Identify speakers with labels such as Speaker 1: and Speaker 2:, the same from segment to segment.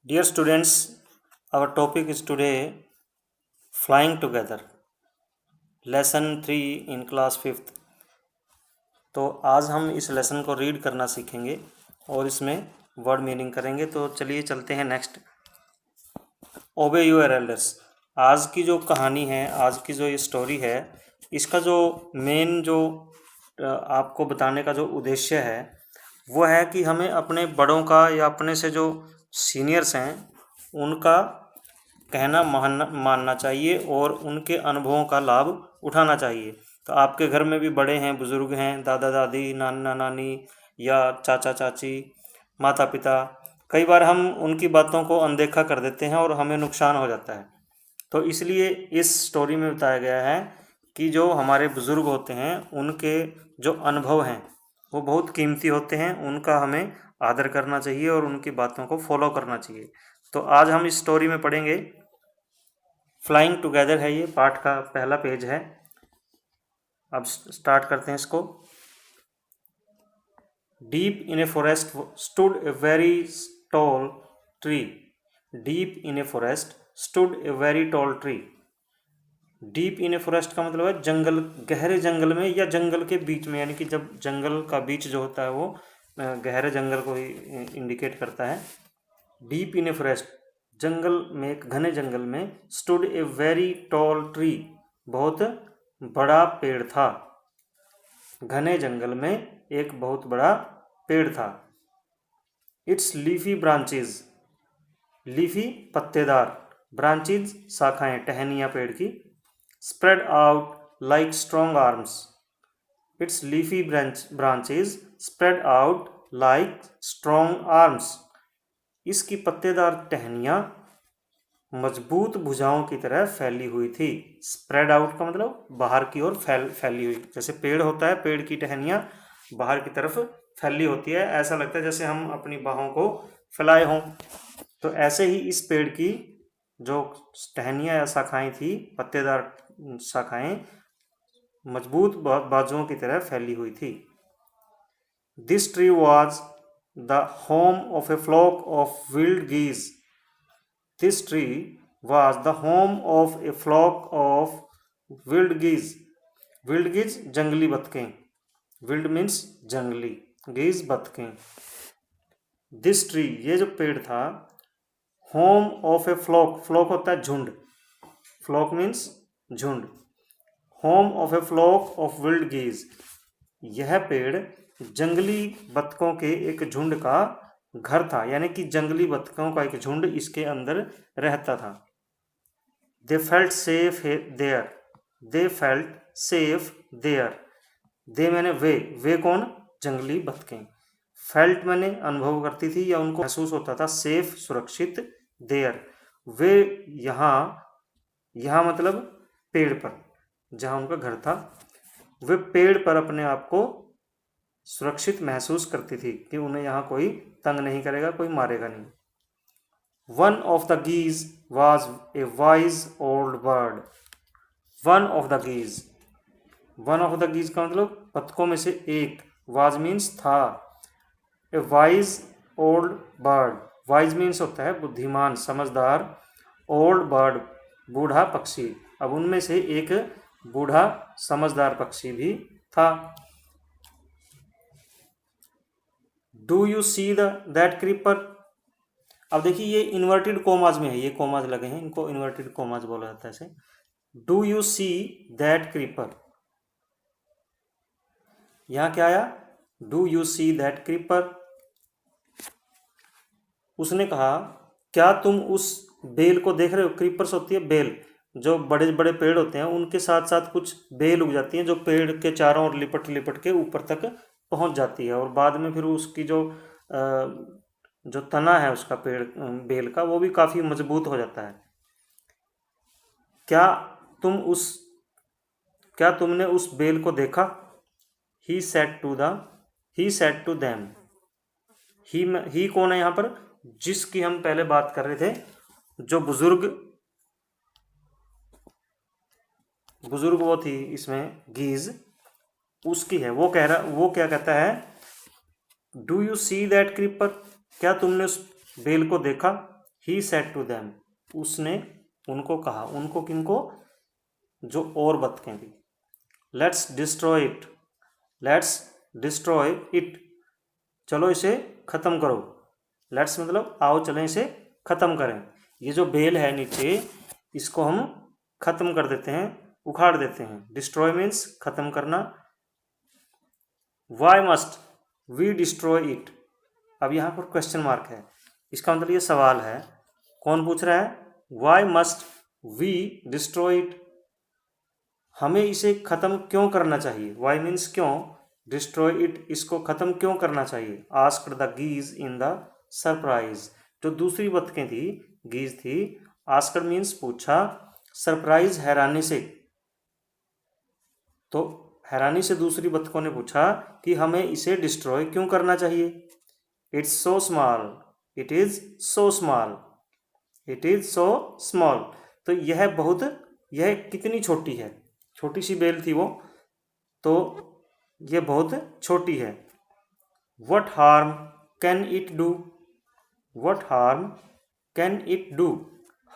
Speaker 1: Dear students, our topic is today flying together. Lesson 3 in class 5th. तो आज हम इस लेसन को रीड करना सीखेंगे और इसमें वर्ड मीनिंग करेंगे। तो चलिए चलते हैं नेक्स्ट। ओबे योर एल्डर्स। आज की जो कहानी है, आज की जो ये स्टोरी है, इसका जो मेन जो आपको बताने का जो उद्देश्य है वो है कि हमें अपने बड़ों का या अपने से जो सीनियर्स हैं उनका कहना मानना चाहिए और उनके अनुभवों का लाभ उठाना चाहिए। तो आपके घर में भी बड़े हैं, बुज़ुर्ग हैं, दादा दादी, नाना नानी या चाचा चाची, माता पिता, कई बार हम उनकी बातों को अनदेखा कर देते हैं और हमें नुकसान हो जाता है। तो इसलिए इस स्टोरी में बताया गया है कि जो हमारे बुज़ुर्ग होते हैं उनके जो अनुभव हैं वो बहुत कीमती होते हैं, उनका हमें आदर करना चाहिए और उनकी बातों को फॉलो करना चाहिए। तो आज हम इस स्टोरी में पढ़ेंगे। फ्लाइंग टुगेदर है, ये पाठ का पहला पेज है। अब स्टार्ट करते हैं इसको। Deep in a forest stood a very tall tree. Deep in a forest stood a very tall tree. Deep in a forest का मतलब है जंगल, गहरे जंगल में या जंगल के बीच में, यानी कि जब जंगल का बीच जो होता है वो गहरे जंगल को ही इंडिकेट करता है। डीप इन ए फॉरेस्ट, जंगल में, एक घने जंगल में, stood a very tall tree, बहुत बड़ा पेड़ था। घने जंगल में एक बहुत बड़ा पेड़ था। इट्स लीफी ब्रांचेज, लीफी पत्तेदार, ब्रांचेज शाखाएं, टहनियाँ पेड़ की, spread out like strong arms. It's leafy branches spread out like strong arms. इसकी पत्तेदार टहनियाँ मजबूत भुजाओं की तरह फैली हुई थी। स्प्रेड आउट का मतलब बाहर की ओर फैली हुई। जैसे पेड़ होता है, पेड़ की टहनियाँ बाहर की तरफ फैली होती है, ऐसा लगता है जैसे हम अपनी बाहों को फैलाए हों। तो ऐसे ही इस पेड़ की जो टहनियाँ या शाखाएं थी, पत्तेदार शाखाएं, मजबूत बाजुओं की तरह फैली हुई थी। This tree was the home of a flock of wild geese. This tree was the home of a flock of wild geese. Wild geese जंगली बतखें. Wild means जंगली, geese बतखें. This tree, ये जो पेड़ था, home of a flock, flock होता है झुंड, flock means झुंड, home of a flock of wild geese, यह पेड़ जंगली बतखों के एक झुंड का घर था, यानी कि जंगली बतखों का एक झुंड इसके अंदर रहता था। They felt safe there, they felt safe there, they मैंने वे कौन? जंगली बतखें। फेल्ट मैंने अनुभव करती थी या उनको महसूस होता था, सेफ सुरक्षित, देयर वे यहाँ मतलब पेड़ पर, जहाँ उनका घर था, वे पेड़ पर अपने आप को सुरक्षित महसूस करती थी कि उन्हें यहाँ कोई तंग नहीं करेगा, कोई मारेगा नहीं। One of the geese was a wise old bird. One of the geese, one of the geese का मतलब बतखों में से एक, वाज मीन्स था, a wise old bird, wise means होता है बुद्धिमान, समझदार, ओल्ड बर्ड बूढ़ा पक्षी, अब उनमें से एक बूढ़ा समझदार पक्षी भी था। Do you see that creeper. अब देखिए ये इन्वर्टेड कोमाज में है, ये कोमाज लगे हैं, इनको इन्वर्टेड कोमाज बोला जाता है ऐसे। Do you see that creeper, यहां क्या आया? Do you see that creeper. उसने कहा क्या तुम उस बेल को देख रहे हो? क्रीपर्स होती है बेल, जो बड़े बड़े पेड़ होते हैं उनके साथ साथ कुछ बेल उग जाती हैं जो पेड़ के चारों ओर लिपट लिपट के ऊपर तक पहुंच जाती है, और बाद में फिर उसकी जो तना है उसका पेड़ बेल का, वो भी काफ़ी मजबूत हो जाता है। क्या तुमने उस बेल को देखा? He said to them. He कौन है यहाँ पर? जिसकी हम पहले बात कर रहे थे, जो बुजुर्ग वो थी इसमें गीज, उसकी है। वो क्या कहता है? Do you see that creeper, क्या तुमने उस बेल को देखा? ही सेड टू देम, उसने उनको कहा, उनको किनको, जो और बतखें थी। Let's destroy it, let's destroy it, चलो इसे ख़त्म करो। लेट्स मतलब आओ चलें इसे ख़त्म करें। ये जो बेल है नीचे, इसको हम ख़त्म कर देते हैं, उखाड़ देते हैं। डिस्ट्रॉय मीन्स ख़त्म करना। Why must we destroy it, अब यहाँ पर क्वेश्चन मार्क है, इसका मतलब ये सवाल है। कौन पूछ रहा है? Why must we destroy it, हमें इसे ख़त्म क्यों करना चाहिए। वाई मीन्स क्यों, डिस्ट्रॉय इट इसको ख़त्म क्यों करना चाहिए। Asked the geese in the surprise, जो दूसरी बतखें थी, गीज थी। आस्क्ड मीन्स पूछा, सरप्राइज हैरानी से, तो हैरानी से दूसरी बतखों ने पूछा कि हमें इसे डिस्ट्रॉय क्यों करना चाहिए। It's so small, it is so small, it is so small, तो यह बहुत, यह कितनी छोटी है, छोटी सी बेल थी वो, तो यह बहुत छोटी है। What harm can it do, what harm can it do,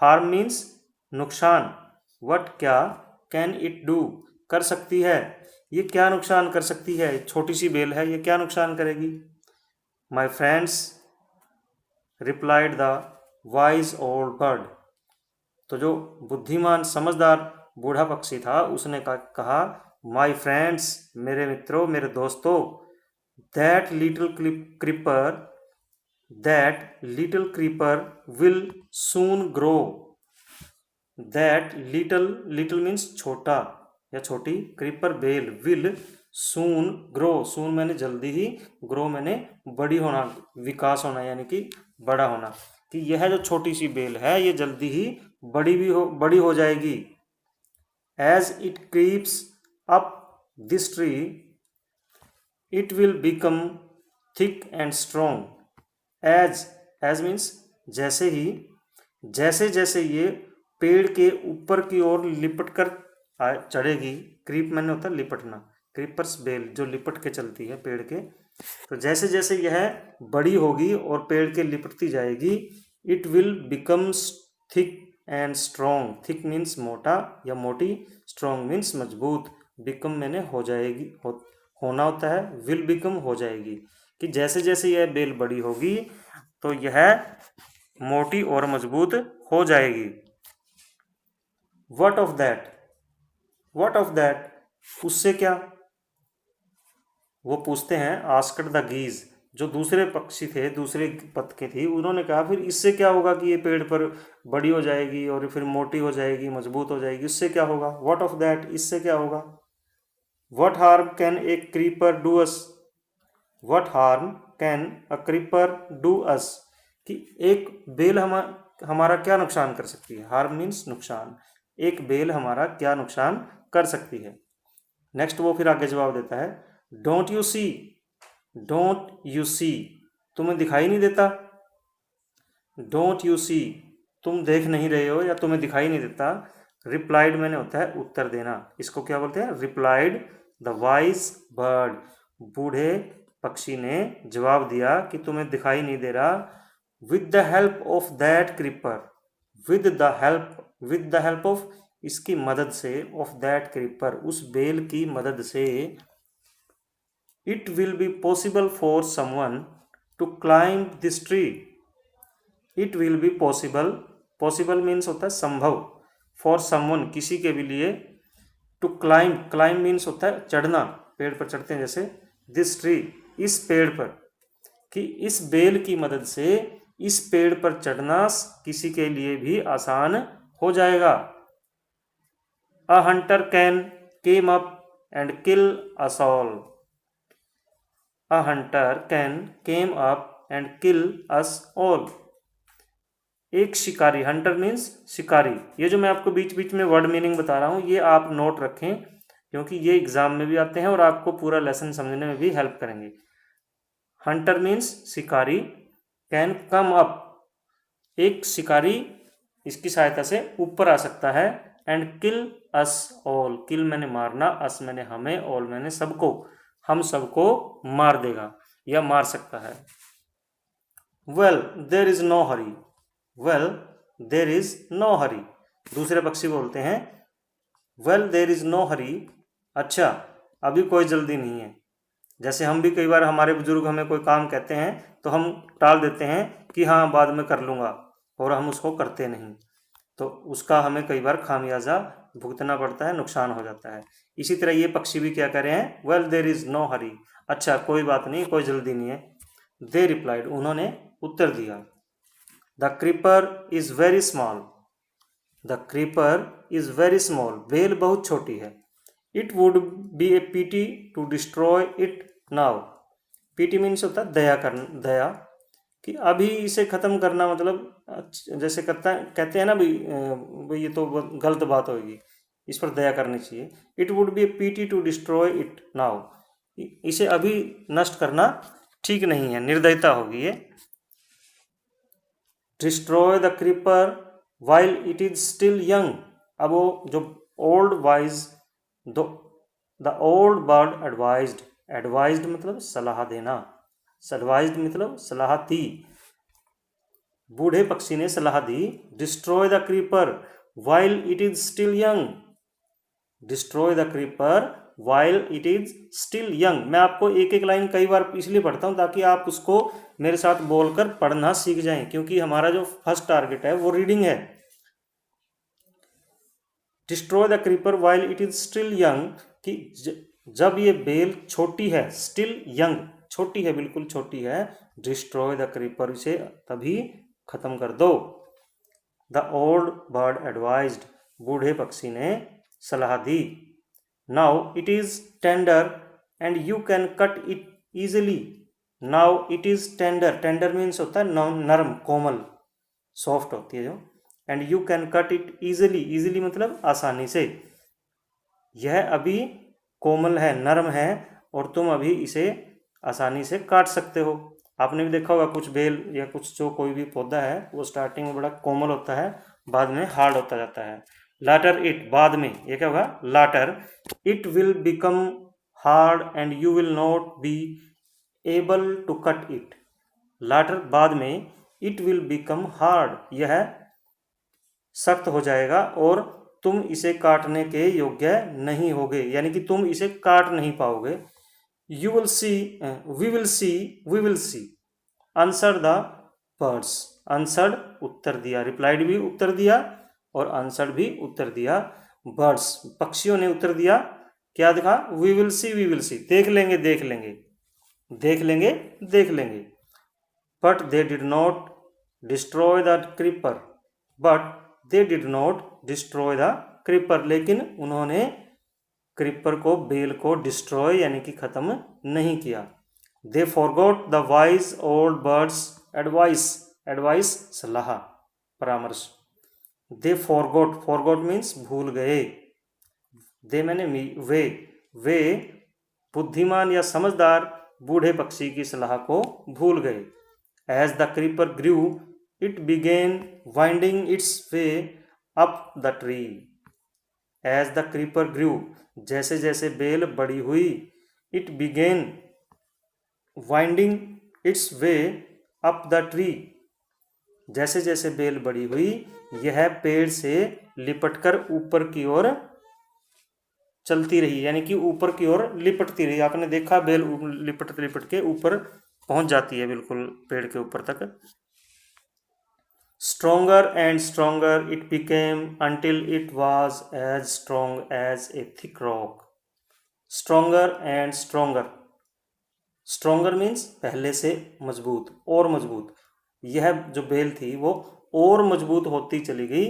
Speaker 1: harm means नुकसान, वट क्या, कैन इट डू कर सकती है, ये क्या नुकसान कर सकती है, छोटी सी बेल है, ये क्या नुकसान करेगी। My friends replied the wise old bird, तो जो बुद्धिमान समझदार बूढ़ा पक्षी था उसने कहा, माई फ्रेंड्स मेरे मित्रों, मेरे दोस्तों, that little creeper will soon grow, that little means छोटा या छोटी, क्रीपर बेल, विल सून ग्रो, सून मैंने जल्दी ही, ग्रो मैंने बड़ी होना, विकास होना यानी कि बड़ा होना, कि यह जो छोटी सी बेल है ये जल्दी ही बड़ी हो जाएगी। As it creeps up this tree it will become thick and strong. As means जैसे ही, जैसे जैसे ये पेड़ के ऊपर की ओर लिपट कर चढ़ेगी, क्रीप मैंने होता है लिपटना, क्रीपर्स बेल जो लिपट के चलती है पेड़ के, तो जैसे जैसे यह बड़ी होगी और पेड़ के लिपटती जाएगी, it will becomes thick and strong, thick means मोटा या मोटी, स्ट्रॉन्ग मीन्स मजबूत, बिकम मैंने हो जाएगी, होना होता है, विल बिकम हो जाएगी, कि जैसे जैसे यह बेल बड़ी होगी तो यह मोटी और मजबूत हो जाएगी। What of that, what of that, उससे क्या, वो पूछते हैं। आस्क्ड द गीज, जो दूसरे पक्षी थे, दूसरे बतखें थी, उन्होंने कहा फिर इससे क्या होगा कि ये पेड़ पर बड़ी हो जाएगी और फिर मोटी हो जाएगी, मजबूत हो जाएगी, उससे क्या होगा। व्हाट ऑफ दैट, इससे क्या होगा। What harm can a creeper do us, what harm can a creeper do us, कि एक बेल हमारा क्या नुकसान कर सकती है। हार्म मीन्स नुकसान, एक बेल हमारा क्या नुकसान कर सकती है। नेक्स्ट वो फिर आगे जवाब देता है, don't you see, don't you see, तुम्हें दिखाई नहीं देता, डोंट यू सी, तुम देख नहीं रहे हो या तुम्हें दिखाई नहीं देता। रिप्लाइड मैंने होता है उत्तर देना, इसको क्या बोलते हैं, रिप्लाइड द वाइज बर्ड, बूढ़े पक्षी ने जवाब दिया कि तुम्हें दिखाई नहीं दे रहा। With the help of that creeper, with the help of, इसकी मदद से, ऑफ दैट क्रीपर, उस बेल की मदद से, it will be possible for someone to climb this tree, it will be possible, possible means होता है संभव, फॉर समवन किसी के भी लिए, टू क्लाइंब, क्लाइंब मीन्स होता है चढ़ना, पेड़ पर चढ़ते हैं जैसे, दिस ट्री, इस पेड़ पर, कि इस बेल की मदद से इस पेड़ पर चढ़ना किसी के लिए भी आसान हो जाएगा। अ Hunter can came up and kill us all, a Hunter can came up and kill us all, एक शिकारी, हंटर मीन्स शिकारी। ये जो मैं आपको बीच बीच में वर्ड मीनिंग बता रहा हूँ ये आप नोट रखें, क्योंकि ये एग्जाम में भी आते हैं और आपको पूरा लेसन समझने में भी हेल्प करेंगे। हंटर मीन्स शिकारी, कैन कम अप, एक शिकारी इसकी सहायता से ऊपर आ सकता है, एंड किल अस ऑल, किल मैंने मारना, अस मैंने हमें, ऑल मैंने सबको, हम सबको मार देगा या मार सकता है। Well there is no hurry, well there is no hurry. दूसरे पक्षी बोलते हैं well there is no hurry, अच्छा अभी कोई जल्दी नहीं है। जैसे हम भी कई बार हमारे बुजुर्ग हमें कोई काम कहते हैं तो हम टाल देते हैं कि हाँ बाद में कर लूँगा, और हम उसको करते नहीं, तो उसका हमें कई बार खामियाजा भुगतना पड़ता है, नुकसान हो जाता है। इसी तरह ये पक्षी भी क्या कह रहे हैं, well there is no hurry, अच्छा कोई बात नहीं, कोई जल्दी नहीं है। दे रिप्लाइड, उन्होंने उत्तर दिया। The creeper is very small, the creeper is very small, बेल बहुत छोटी है। It would be a pity to destroy it now. Pity means होता है दया करना, दया, कि अभी इसे ख़त्म करना, मतलब जैसे कहते हैं ना भाई ये तो गलत बात होगी, इस पर दया करनी चाहिए। It would be a pity to destroy it now, इसे अभी नष्ट करना ठीक नहीं है, निर्दयता होगी ये। Destroy the creeper while it is still young, अब वो जो old wise the old bird advised, advised मतलब सलाह देना, एडवाइज्ड मतलब सलाह दी, बूढ़े पक्षी ने सलाह दी। Destroy the creeper while it is still young, destroy the creeper while it is still young. मैं आपको एक एक लाइन कई बार इसलिए पढ़ता हूँ ताकि आप उसको मेरे साथ बोलकर पढ़ना सीख जाएं, क्योंकि हमारा जो फर्स्ट टारगेट है वो रीडिंग है। Destroy the creeper while it is still young, कि जब ये बेल छोटी है, स्टिल यंग छोटी है, बिल्कुल छोटी है, डिस्ट्रॉय द क्रीपर, इसे तभी खत्म कर दो। द ओल्ड बर्ड एडवाइज्ड, बूढ़े पक्षी ने सलाह दी। Now it is tender and you can cut it easily, now it is tender, tender means होता है नरम, कोमल, सॉफ्ट होती है जो, and you can cut it easily, easily मतलब आसानी से, यह अभी कोमल है, नरम है, और तुम अभी इसे आसानी से काट सकते हो। आपने भी देखा होगा कुछ बेल या कुछ जो कोई भी पौधा है वो स्टार्टिंग में बड़ा कोमल होता है, बाद में हार्ड होता जाता है। लाटर इट, बाद में ये क्या होगा, later it will become hard and you will not be able to cut it, later बाद में, इट विल बिकम हार्ड, यह सख्त हो जाएगा और तुम इसे काटने के योग्य नहीं होगे, यानी कि तुम इसे काट नहीं पाओगे। You will see, we will see, we will see, answer the birds, answered उत्तर दिया, रिप्लाइड भी उत्तर दिया और आंसर्ड भी उत्तर दिया। बर्ड्स पक्षियों ने उत्तर दिया, क्या देखा, we will see, we will see, देख लेंगे देख लेंगे, देख लेंगे देख लेंगे। But they did not destroy the creeper, but they did not destroy the creeper, लेकिन उन्होंने क्रीपर को, बेल को डिस्ट्रॉय यानी कि खत्म नहीं किया। They forgot the wise old bird's advice, advice सलाह, परामर्श। दे फॉरगॉट, फॉरगॉट मीन्स भूल गए, दे मैंने वे बुद्धिमान या समझदार बूढ़े पक्षी की सलाह को भूल गए। As the creeper grew it began winding its way up the tree, as the creeper grew, जैसे जैसे बेल बड़ी हुई, it began winding its way up the tree, जैसे जैसे बेल बड़ी हुई यह पेड़ से लिपटकर ऊपर की ओर चलती रही, यानी कि ऊपर की ओर लिपटती रही। आपने देखा बेल लिपट लिपट के ऊपर पहुंच जाती है, बिल्कुल पेड़ के ऊपर तक। Stronger and stronger it became until it was as strong as a thick rock. Stronger and stronger. Stronger means पहले से मजबूत, और मजबूत। यह जो बेल थी वो और मजबूत होती चली गई।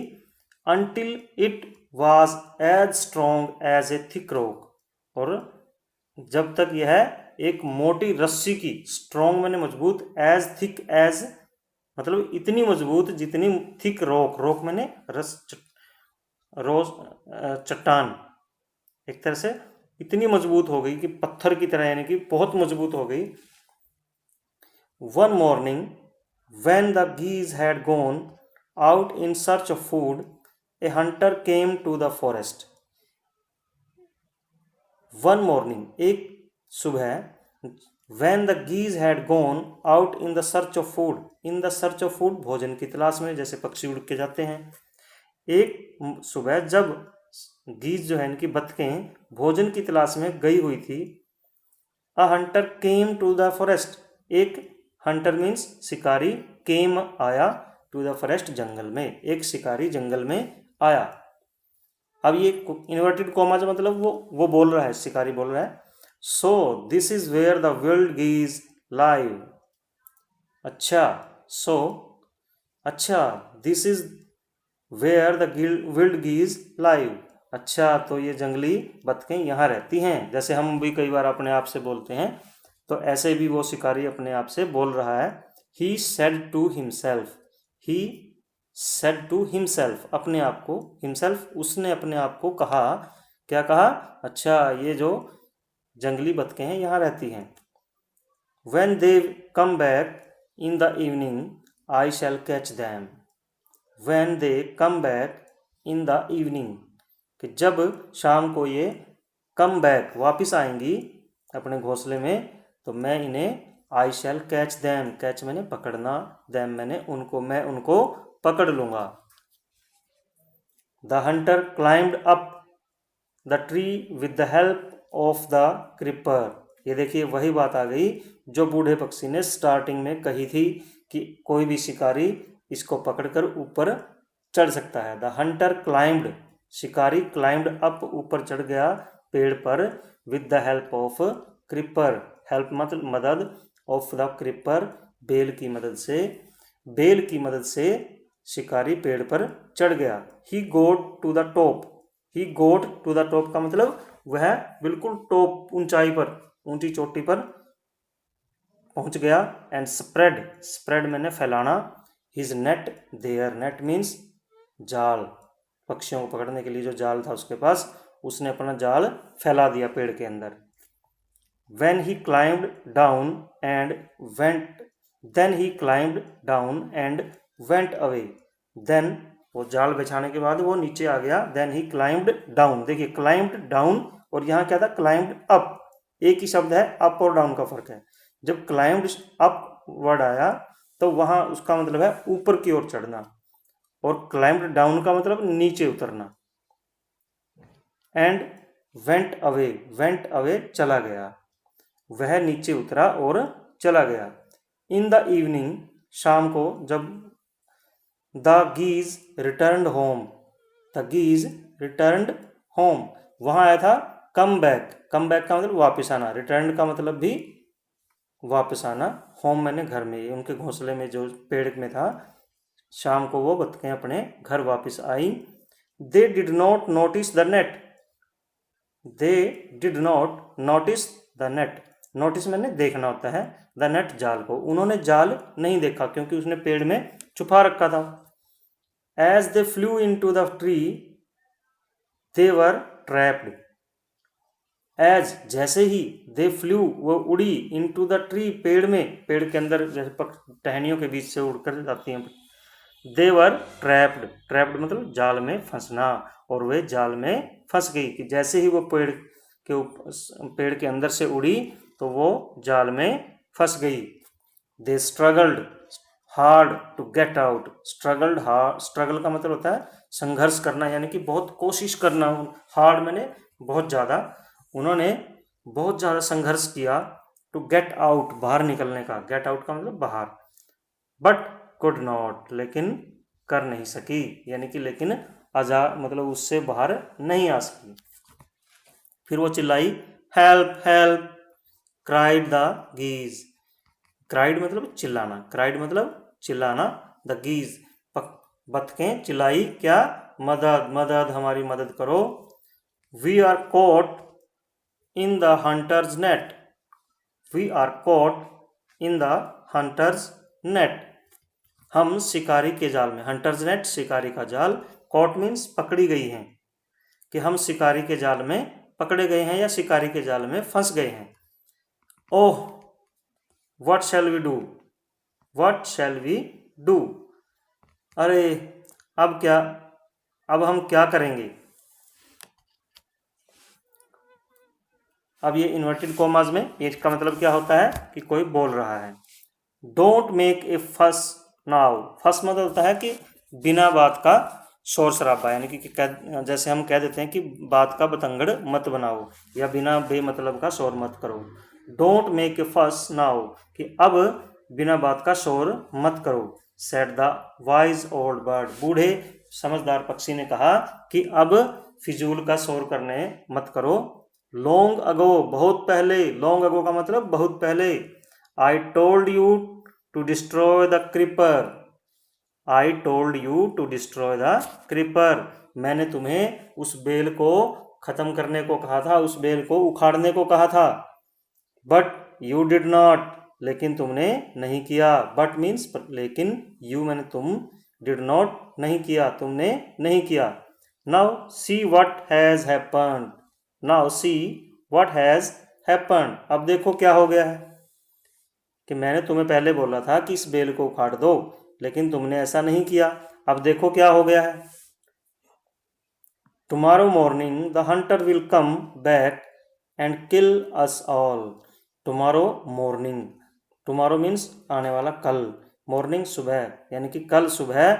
Speaker 1: Until it was as strong as a thick rock. और जब तक यह एक मोटी रस्सी की, स्ट्रॉन्ग मैंने मजबूत, एज थिक एज मतलब इतनी मजबूत जितनी थिक रॉक, रॉक मैंने चट्टान, एक तरह से इतनी मजबूत हो गई कि पत्थर की तरह, यानी कि बहुत मजबूत हो गई। One morning when the geese had gone out in search of food, a hunter came to the forest. One morning एक सुबह, When the geese had gone out in the search of food, in the search of food, भोजन की तलाश में, जैसे पक्षी उड़ के जाते हैं। एक सुबह जब गीज जो है, इनकी बतखें भोजन की तलाश में गई हुई थी। A hunter came to the forest, एक हंटर मीन्स शिकारी, केम आया, टू द फॉरेस्ट जंगल में, एक शिकारी जंगल में आया। अब ये इन्वर्टेड कॉमा जो मतलब वो बोल रहा है, शिकारी बोल रहा है, so this is where the wild geese live. अच्छा, सो अच्छा, this is where the wild geese live. अच्छा, तो ये जंगली बतखें यहाँ रहती हैं। जैसे हम भी कई बार अपने आप से बोलते हैं, तो ऐसे भी वो शिकारी अपने आप से बोल रहा है। He said to himself, he said to himself, अपने आप को, हिमसेल्फ, उसने अपने आप को कहा। क्या कहा? अच्छा, ये जो जंगली बतखें हैं यहाँ रहती हैं। When they come back in the evening, I shall catch them. When they come back in the evening, कि जब शाम को ये कम बैक वापिस आएंगी अपने घोंसले में, तो मैं इन्हें आई शैल कैच दैम, कैच मैंने पकड़ना, दैम मैंने उनको, मैं उनको पकड़ लूंगा। The Hunter climbed up the tree with the help of the creeper. ये देखिए वही बात आ गई जो बूढ़े पक्षी ने स्टार्टिंग में कही थी कि कोई भी शिकारी इसको पकड़कर ऊपर चढ़ सकता है। द हंटर क्लाइम्ड, शिकारी क्लाइम्ड अप, ऊपर चढ़ गया पेड़ पर, with the help of creeper, help मतलब मदद, ऑफ द क्रिपर, बेल की मदद से, बेल की मदद से शिकारी पेड़ पर चढ़ गया। He got to the top, he got to the top का मतलब वह बिल्कुल टॉप, ऊंचाई पर, ऊंची चोटी पर पहुंच गया। एंड स्प्रेड, स्प्रेड मैंने फैलाना, his net there, net means जाल, पक्षियों को पकड़ने के लिए जो जाल था उसके पास, उसने अपना जाल फैला दिया पेड़ के अंदर। When he climbed down and went, then he climbed down and went away. Then वो जाल बिछाने के बाद वो नीचे आ गया। Then he climbed down, देखिए climbed down और यहाँ क्या था, climbed up, एक ही शब्द है, up और down का फर्क है। जब climbed up वर्ड आया तो वहाँ उसका मतलब है ऊपर की ओर चढ़ना, और climbed down का मतलब नीचे उतरना। And went away, went away चला गया, वह नीचे उतरा और चला गया। इन द इवनिंग, शाम को, जब the geese returned home, the geese returned home, वहां आया था कम बैक, कम बैक का मतलब वापस आना, रिटर्न का मतलब भी वापस आना, होम मैंने घर में, उनके घोंसले में जो पेड़ में था। शाम को वो बतखें अपने घर वापस आई। They did not notice the net, they did not notice the net, notice मैंने देखना होता है, द नेट जाल को, उन्होंने जाल नहीं देखा क्योंकि उसने पेड़ में छुपा रखा था। As they flew into the tree they were trapped, as जैसे ही, दे फ्लू वो उड़ी, इन टू द ट्री पेड़ में, पेड़ के अंदर जैसे टहनियों के बीच से उड़कर जाती हैं, दे वर ट्रैप्ड, ट्रैप्ड मतलब जाल में फंसना, और वे जाल में फंस गई कि जैसे ही वो पेड़ के अंदर से उड़ी तो वो जाल में फंस गई। They struggled hard to get out, struggled hard, struggle का मतलब होता है संघर्ष करना, यानी कि बहुत कोशिश करना, हार्ड मैंने बहुत ज़्यादा, उन्होंने बहुत ज़्यादा संघर्ष किया, टू गेट आउट बाहर निकलने का, गेट आउट का मतलब बाहर, बट कुड नॉट लेकिन कर नहीं सकी, यानी कि लेकिन आजाद मतलब उससे बाहर नहीं आ सकी। फिर वो चिल्लाई, help help, cried the geese, cried मतलब चिल्लाना, क्राइड मतलब चिल्लाना, द गीज बतखें चिल्लाई, क्या, मदद मदद, हमारी मदद करो। We are caught in the hunter's net, we are caught in the hunter's net, हम शिकारी के जाल में, हंटर्स नेट शिकारी का जाल, कॉट मीन्स पकड़ी गई हैं, कि हम शिकारी के जाल में पकड़े गए हैं या शिकारी के जाल में फंस गए हैं। Oh what shall we do, what shall we do, अरे अब क्या, अब हम क्या करेंगे। अब ये इन्वर्टेड कॉमास में इसका मतलब क्या होता है कि कोई बोल रहा है। डोंट मेक ए फस नाउ, फस मतलब होता है कि बिना बात का शोर शराबा, यानी कि जैसे हम कह देते हैं कि बात का बतंगड़ मत बनाओ या बिना बेमतलब का शोर मत करो। डोंट मेक ए फस नाउ कि अब बिना बात का शोर मत करो। Said the wise old bird, बूढ़े समझदार पक्षी ने कहा कि अब फिजूल का शोर करने मत करो। लॉन्ग अगो, बहुत पहले, लॉन्ग अगो का मतलब बहुत पहले। I told you to destroy the creeper, I told you to destroy the creeper, मैंने तुम्हें उस बेल को खत्म करने को कहा था, उस बेल को उखाड़ने को कहा था। बट यू डिड नॉट, लेकिन तुमने नहीं किया। बट मीन्स लेकिन, यू मैंने तुम, डिड नॉट नहीं किया, तुमने नहीं किया। Now see what has happened, now see what has happened, अब देखो क्या हो गया है कि मैंने तुम्हें पहले बोला था कि इस बेल को उखाड़ दो, लेकिन तुमने ऐसा नहीं किया। अब देखो क्या हो गया है। Tomorrow morning the hunter will come back and kill us all. Tomorrow morning, tomorrow means आने वाला कल, मॉर्निंग सुबह, यानी कि कल सुबह।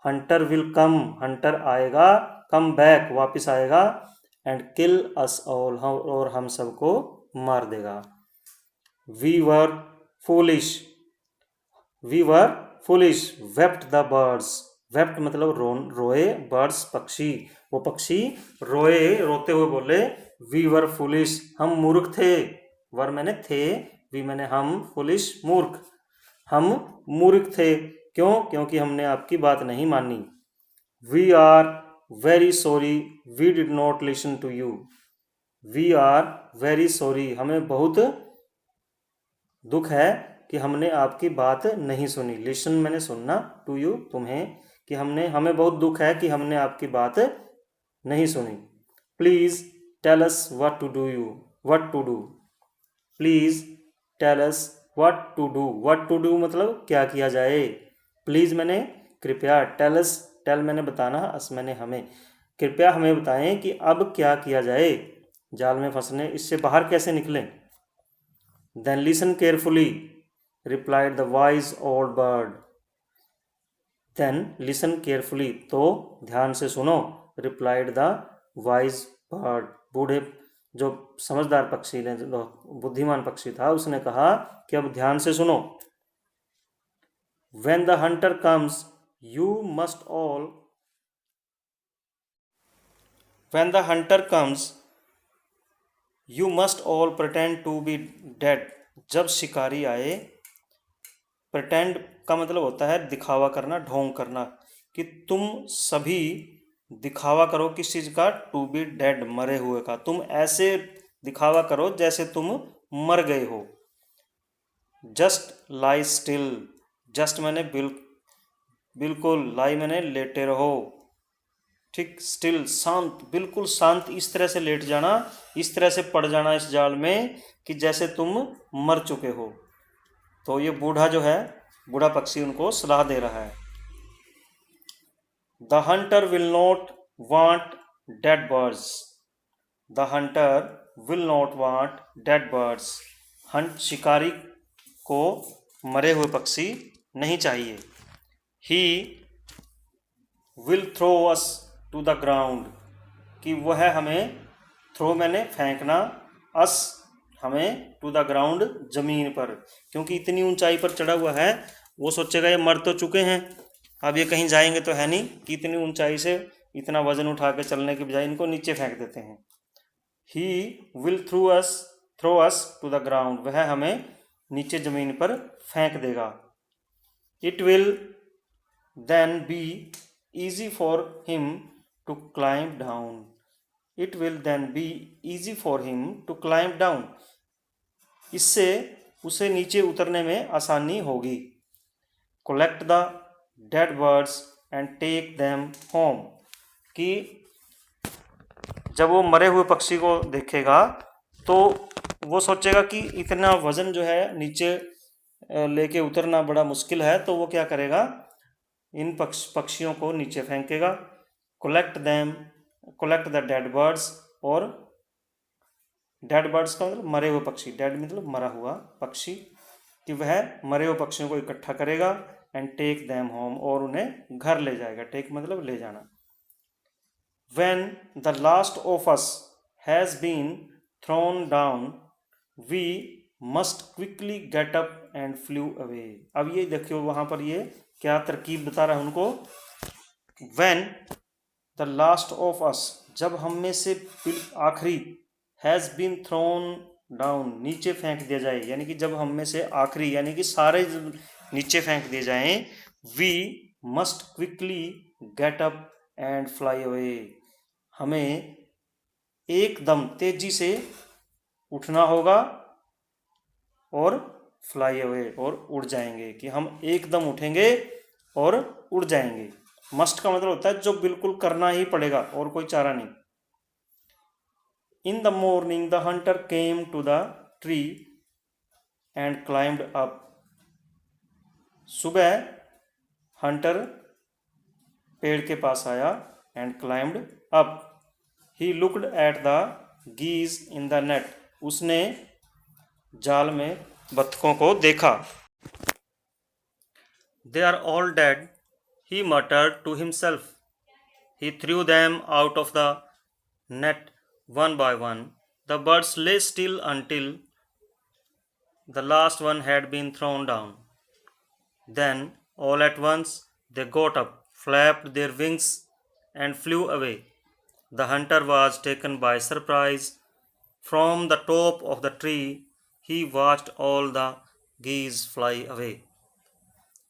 Speaker 1: हंटर विल कम, हंटर आएगा, कम बैक वापिस आएगा, एंड किल अस ऑल, और हम सबको मार देगा। We were foolish, we were foolish, wept the birds, wept मतलब रोए, बर्ड्स पक्षी, वो पक्षी रोए, रोते हुए बोले वी वर फूलिश, हम मूर्ख थे। वर मैंने थे, वी मैंने हम, फूलिश मूर्ख, हम मूर्ख थे। क्यों? क्योंकि हमने आपकी बात नहीं मानी। We are very sorry we did not listen to you, we are very sorry, हमें बहुत दुख है कि हमने आपकी बात नहीं सुनी। लिसन मैंने सुनना, टू यू तुम्हें, कि हमें बहुत दुख है कि हमने आपकी बात नहीं सुनी। Please tell us what to do you, what to do, please tell us what to do, what to do मतलब क्या किया जाए। प्लीज मैंने कृपया, टेल अस, टेल मैंने बताना, अस मैंने हमें, कृपया हमें बताएं कि अब क्या किया जाए, जाल में फंसने, इससे बाहर कैसे निकलें। Then listen carefully, replied the wise old bird. Then listen carefully, तो ध्यान से सुनो, replied the wise bird, बूढ़े जो समझदार पक्षी ने, जो बुद्धिमान पक्षी था, उसने कहा कि अब ध्यान से सुनो। When the hunter comes, you must all, when the hunter comes, you must all pretend to be dead, जब शिकारी आए, प्रटेंड का मतलब होता है दिखावा करना, ढोंग करना, कि तुम सभी दिखावा करो किस चीज़ का, टू बी डेड, मरे हुए का, तुम ऐसे दिखावा करो जैसे तुम मर गए हो। जस्ट लाई स्टिल, जस्ट मैंने बिल्कुल, लाई मैंने लेटे रहो, ठीक, स्टिल शांत, बिल्कुल शांत, इस तरह से लेट जाना, इस तरह से पड़ जाना इस जाल में कि जैसे तुम मर चुके हो। तो ये बूढ़ा जो है, बूढ़ा पक्षी उनको सलाह दे रहा है। The hunter will not want dead birds, the hunter will not want dead birds, hunt शिकारी को मरे हुए पक्षी नहीं चाहिए। He will throw us to the ground, कि वह हमें, थ्रो मैंने फेंकना, अस हमें, टू द ग्राउंड जमीन पर, क्योंकि इतनी ऊंचाई पर चढ़ा हुआ है, वो सोचेगा ये मर तो चुके हैं, अब ये कहीं जाएंगे तो है नहीं कि इतनी ऊंचाई से इतना वजन उठा के चलने के बजाय इनको नीचे फेंक देते हैं। He will throw us to the ground, वह हमें नीचे जमीन पर फेंक देगा। It will then be easy for him to climb down, it will then be easy for him to climb down, इससे उसे नीचे उतरने में आसानी होगी। collect the dead birds and take them home, कि जब वो मरे हुए पक्षी को देखेगा तो वो सोचेगा कि इतना वजन जो है नीचे लेके उतरना बड़ा मुश्किल है, तो वो क्या करेगा, इन पक्षियों को नीचे फेंकेगा। collect द डेड बर्ड्स, और डेड बर्ड्स का मतलब मरे हुए पक्षी, डेड मतलब मरा हुआ पक्षी, कि वह मरे हुए पक्षियों को इकट्ठा करेगा एंड टेक देम होम, और उन्हें घर ले जाएगा। टेक मतलब ले जाना। When the last of us has been thrown down, we must quickly get up and flew away. अब ये देखियो वहां पर ये क्या तरकीब बता रहा है उनको। When the last of us, जब हम में से आखिरी, has been thrown down, नीचे फेंक दिया जाए, यानी कि जब हम में से आखिरी यानी कि सारे नीचे फेंक दिए जाएं, we must quickly get up and fly away, हमें एकदम तेजी से उठना होगा और फ्लाई अवे, और उड़ जाएंगे, कि हम एकदम उठेंगे और उड़ जाएंगे। मस्ट का मतलब होता है जो बिल्कुल करना ही पड़ेगा और कोई चारा नहीं। In the morning the hunter came to the tree and climbed up, सुबह हंटर पेड़ के पास आया and climbed up. He looked at the geese in the net, उसने जाल में बत्तखों को देखा। They are all dead, he muttered to himself, he threw them out of the net one by one, the birds lay still until the last one had been thrown down, then all at once they got up, flapped their wings and flew away. The hunter was taken by surprise. From the top of the tree, he watched all the geese fly away.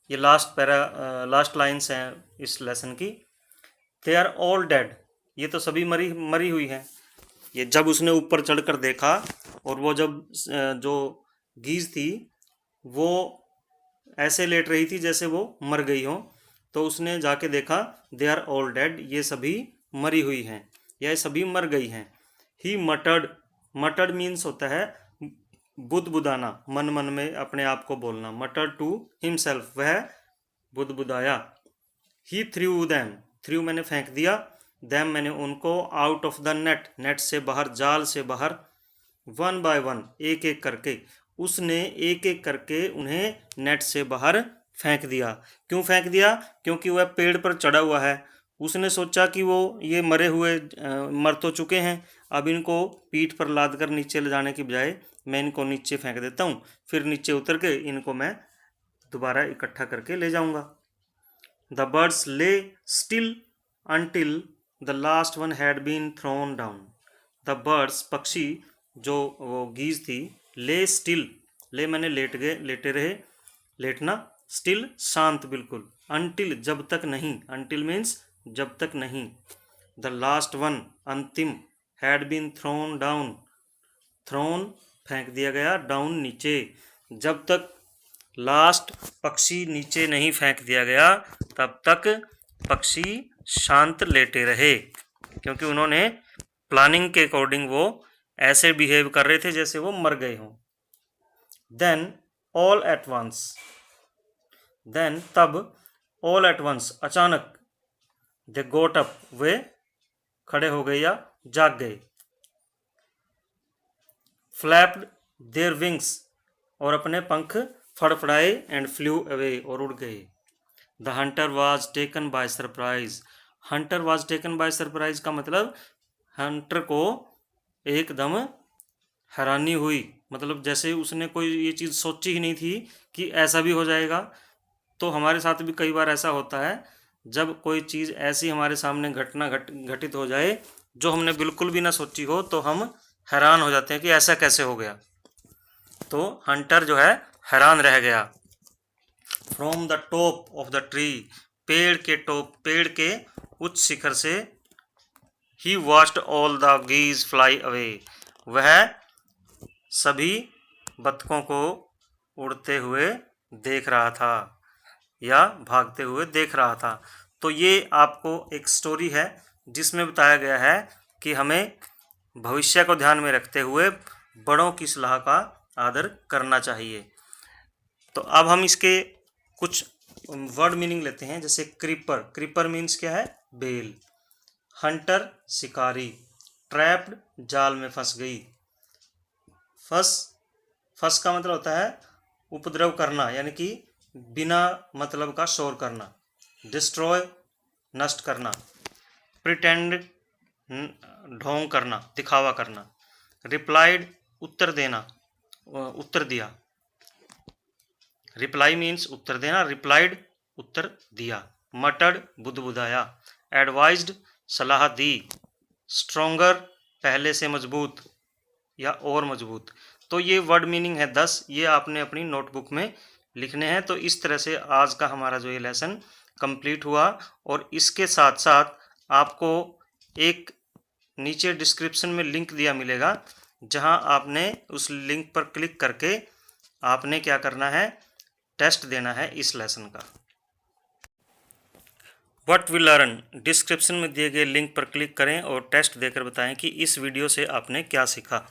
Speaker 1: ये last lines हैं इस lesson की। They are all dead, ये तो सभी मरी हुई हैं। ये जब उसने ऊपर चढ़कर देखा, और वो जब जो गीज थी वो ऐसे लेट रही थी जैसे वो मर गई हो, तो उसने जाके देखा दे आर ऑल डेड, ये सभी मरी हुई हैं, यह सभी मर गई हैं। ही मटर्ड, मटर्ड मीन्स होता है बुदबुदाना, मन मन में अपने आप को बोलना। मटर्ड टू हिमसेल्फ, वह बुदबुदाया। ही थ्रू दैम, थ्रू मैंने फेंक दिया, दैम मैंने उनको, out of the net, net से बाहर, जाल से बाहर, वन बाय वन, एक एक करके, उसने एक एक करके उन्हें नेट से बाहर फेंक दिया। क्यों फेंक दिया? क्योंकि वह पेड़ पर चढ़ा हुआ है। उसने सोचा कि वो ये मरे हुए मर तो चुके हैं, अब इनको पीठ पर लाद कर नीचे ले जाने की बजाय मैं इनको नीचे फेंक देता हूँ, फिर नीचे उतर के इनको मैं दोबारा इकट्ठा करके ले जाऊंगा। The birds lay still until the last one had been thrown down. The birds, पक्षी, जो वो गीज थी, ले स्टिल, ले मैंने लेटे रहे, लेटना, स्टिल शांत बिल्कुल, अंटिल जब तक नहीं, अंटिल मीन्स जब तक नहीं, द लास्ट वन अंतिम, had been thrown down, thrown फेंक दिया गया, डाउन नीचे, जब तक लास्ट पक्षी नीचे नहीं फेंक दिया गया तब तक पक्षी शांत लेटे रहे, क्योंकि उन्होंने प्लानिंग के अकॉर्डिंग वो ऐसे बिहेव कर रहे थे जैसे वो मर गए हों। Then all at once, then तब, ऑल एट वंस अचानक, दे गोट अप वे खड़े हो गए या जाग गए, फ्लैप्ड देयर विंग्स और अपने पंख फड़फड़ाए, एंड फ्लू अवे और उड़ गए। The Hunter was taken by surprise, Hunter was taken by surprise का मतलब हंटर को एकदम हैरानी हुई, मतलब जैसे उसने कोई ये चीज़ सोची ही नहीं थी कि ऐसा भी हो जाएगा। तो हमारे साथ भी कई बार ऐसा होता है, जब कोई चीज़ ऐसी हमारे सामने घटित हो जाए जो हमने बिल्कुल भी ना सोची हो, तो हम हैरान हो जाते हैं कि ऐसा कैसे हो गया। तो हंटर जो है हैरान रह गया। From the top of the tree, पेड़ के टॉप, पेड़ के उच्च शिखर से, he watched all the geese fly away, वह सभी बत्तखों को उड़ते हुए देख रहा था या भागते हुए देख रहा था। तो ये आपको एक स्टोरी है जिसमें बताया गया है कि हमें भविष्य को ध्यान में रखते हुए बड़ों की सलाह का आदर करना चाहिए। तो अब हम इसके कुछ वर्ड मीनिंग लेते हैं, जैसे क्रीपर, क्रीपर मीन्स क्या है? बेल। हंटर शिकारी, ट्रैप्ड जाल में फंस गई, फस का मतलब होता है उपद्रव करना, यानी कि बिना मतलब का शोर करना। डिस्ट्रॉय नष्ट करना। प्रिटेंड ढोंग करना, दिखावा करना। रिप्लाइड उत्तर देना, उत्तर दिया। रिप्लाई मीन्स उत्तर देना, रिप्लाइड उत्तर दिया। मटर्ड बुदबुदाया। एडवाइज्ड सलाह दी। स्ट्रोंगर पहले से मजबूत या और मजबूत। तो ये वर्ड मीनिंग है 10, ये आपने अपनी नोटबुक में लिखने हैं। तो इस तरह से आज का हमारा जो ये लेसन कंप्लीट हुआ। और इसके साथ साथ आपको एक नीचे डिस्क्रिप्शन में लिंक दिया मिलेगा, जहां आपने उस लिंक पर क्लिक करके आपने क्या करना है, टेस्ट देना है इस लेसन का। व्हाट वी लर्न, डिस्क्रिप्शन में दिए गए लिंक पर क्लिक करें और टेस्ट देकर बताएं कि इस वीडियो से आपने क्या सीखा।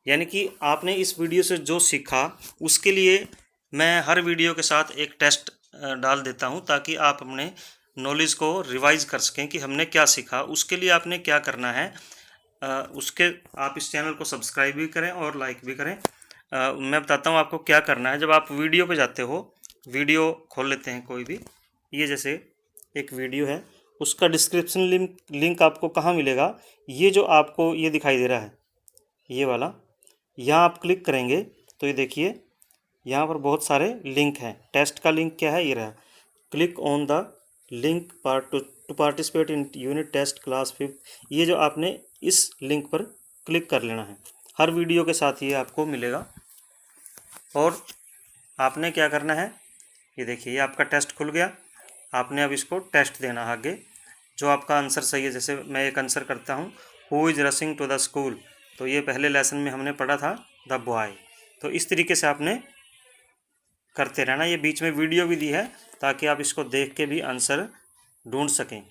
Speaker 1: यानी कि आपने इस वीडियो से जो सीखा उसके लिए मैं हर वीडियो के साथ एक टेस्ट डाल देता हूं, ताकि आप अपने नॉलेज को रिवाइज कर सकें कि हमने क्या सीखा। उसके लिए आपने क्या करना है, उसके आप इस चैनल को सब्सक्राइब भी करें और लाइक भी करें। मैं बताता हूं आपको क्या करना है। जब आप वीडियो पे जाते हो, वीडियो खोल लेते हैं कोई भी, ये जैसे एक वीडियो है, उसका डिस्क्रिप्शन लिंक आपको कहाँ मिलेगा, ये जो आपको ये दिखाई दे रहा है, ये वाला, यहाँ आप क्लिक करेंगे तो ये देखिए यहाँ पर बहुत सारे लिंक हैं। टेस्ट का लिंक क्या है, ये रहा। Click on the link to participate in unit test class 5। ये जो आपने इस लिंक पर क्लिक कर लेना है, हर वीडियो के साथ ये आपको मिलेगा। और आपने क्या करना है, ये देखिए ये आपका टेस्ट खुल गया। आपने अब इसको टेस्ट देना आगे। जो आपका आंसर सही है, जैसे मैं एक आंसर करता हूँ, who is rushing to the school, तो ये पहले लेसन में हमने पढ़ा था द बॉय। तो इस तरीके से आपने करते रहना। ये बीच में वीडियो भी दी है ताकि आप इसको देख के भी आंसर ढूंढ सकें।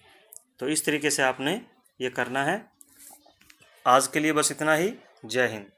Speaker 1: तो इस तरीके से आपने ये करना है। आज के लिए बस इतना ही। जय हिंद।